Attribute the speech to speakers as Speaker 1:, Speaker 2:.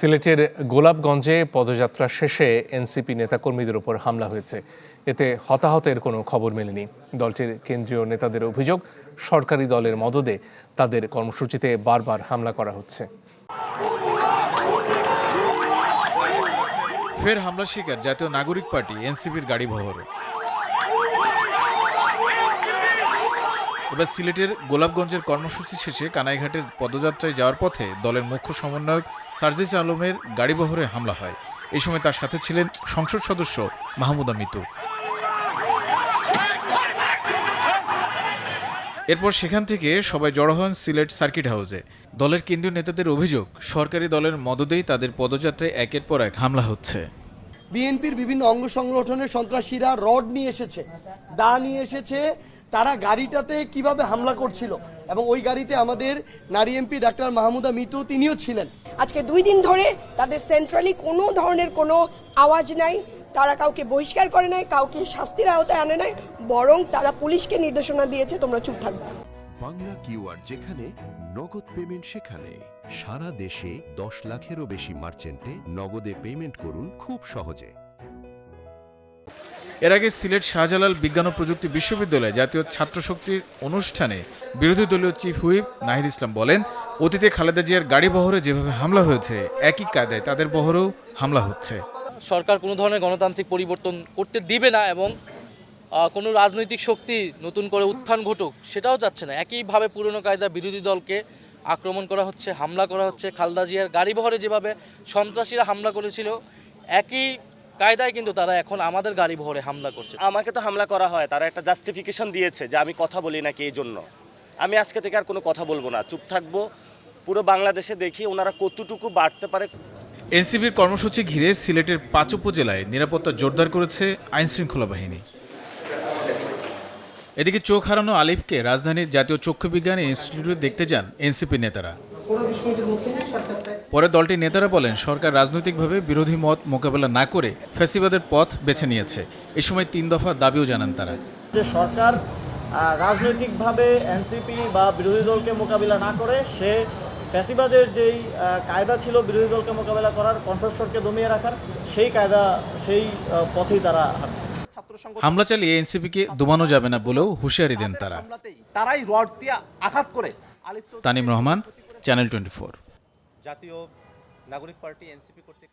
Speaker 1: সিলেটের গোলাপগঞ্জে পদযাত্রা শেষে এনসিপি নেতাকর্মীদের উপর হামলা হয়েছে। এতে হতাহতের কোনো খবর মেলেনি। দলটির কেন্দ্রীয় নেতাদের অভিযোগ, সরকারি দলের মদদে তাদের কর্মসূচিতে বারবার হামলা করা হচ্ছে।
Speaker 2: ফের হামলার শিকার জাতীয় নাগরিক পার্টি এনসিপির গাড়ি বহর। এবার সিলেটের গোলাপগঞ্জের কর্মসূচি শেষে কানাইঘাটের পদযাত্রায় যাওয়ার পথে দলের মুখ্য সমন্বয়ক সার্জিস আলমের গাড়ি বহরে হামলা হয়। এই সময় তার সাথে ছিলেন সংসদ সদস্য মাহমুদা মিতু। এরপর সেখান থেকে সবাই জড়ো হন সিলেট সার্কিট হাউসে। দলের কেন্দ্রীয় নেতাদের অভিযোগ, সরকারি দলের মদদেই তাদের পদযাত্রায় একের পর এক হামলা হচ্ছে।
Speaker 3: বিএনপির বিভিন্ন অঙ্গ সংগঠনের সন্ত্রাসীরা রড নিয়ে এসেছে, দা নিয়ে এসেছে, তারা গাড়িটাতে কিভাবে হামলা করছিল এবং ওই গাড়িতে আমাদের নারী এমপি ডাক্তার মাহমুদা মিতু তিনিও ছিলেন।
Speaker 4: আজকে 2 দিন ধরে তাদের সেন্ট্রালি কোনো ধরনের কোনো আওয়াজ নাই, তারা কাউকে বহিষ্কার করে নাই, কাউকে শাস্তির আওতায় আনে নাই, বরং তারা পুলিশকে নির্দেশনা দিয়েছে তোমরা চুপ থাকবে।
Speaker 5: বাংলা কিউআর যেখানে নগদ পেমেন্ট সেখানে। সারা দেশে 10 লাখেরও বেশি মার্চেন্টে নগদে পেমেন্ট করুন খুব সহজে।
Speaker 2: এর আগে সিলেট শাহজালাল বিজ্ঞান ও প্রযুক্তি বিশ্ববিদ্যালয়ে জাতীয় ছাত্র শক্তির অনুষ্ঠানে বিরোধী দলীয় চিফ হুইপ নাহিদ ইসলাম বলেন, অতীতে খালেদা জিয়ার গাড়ি বহরে যেভাবে হামলা হয়েছে একই কায়দায় তাদের বহরেও হামলা হচ্ছে।
Speaker 6: সরকার কোনো ধরনের গণতান্ত্রিক পরিবর্তন করতে দিবে না এবং কোনো রাজনৈতিক শক্তি নতুন করে উত্থান ঘটুক সেটাও চাচ্ছে না। একইভাবে পুরনো কায়দা বিরোধী দলকে আক্রমণ করা হচ্ছে, হামলা করা হচ্ছে। খালেদা জিয়ার গাড়ি বহরে যেভাবে সন্ত্রাসীরা হামলা করেছিল একই কায়দায় কিন্তু তারা এখন আমাদের গাড়ি বহরে হামলা করছে।
Speaker 7: আমাকে তো হামলা করা হয়, তারা একটা জাস্টিফিকেশন দিয়েছে যে আমি কথা বলি নাকি, এই জন্য আমি আজকে থেকে আর কোনো কথা বলবো না, চুপ থাকবো। পুরো বাংলাদেশে দেখি ওনারা কতটুকু বাড়তে পারে।
Speaker 2: এনসিপির কর্মসূচি ঘিরে সিলেটের 5 উপজেলায় নিরাপত্তা জোরদার করেছে আইনশৃঙ্খলা বাহিনী। এদিকে চোখ হারানো আলিফকে রাজধানীর জাতীয় চক্ষু বিজ্ঞান ইনস্টিটিউটে দেখতে যান এনসিপি নেতারা। পরে দলটির নেতারা বলেন, সরকার রাজনৈতিকভাবে বিরোধী মত মোকাবেলা না করে ফ্যাসিবাদের পথ বেছে নিয়েছে। এ সময় 3 দফা দাবিও জানান তারা।
Speaker 8: যে সরকার রাজনৈতিকভাবে এনসিপি বা বিরোধী দলকে মোকাবিলা না করে সে ফ্যাসিবাদের যেই কায়দা ছিল বিরোধী দলকে মোকাবেলা করার, কণ্ঠস্বরকে দমিয়ে রাখার, সেই কায়দা সেই পথেই তারা হাঁটছে।
Speaker 2: হামলা চালিয়ে এনসিপিকে দমানো যাবে না বলেও হুঁশিয়ারি দেন তারা।
Speaker 9: তারাই রড দিয়ে আঘাত করে।
Speaker 2: তানিম রহমান, চ্যানেল 24।
Speaker 9: জাতীয় নাগরিক পার্টি এনসিপি কর্তৃক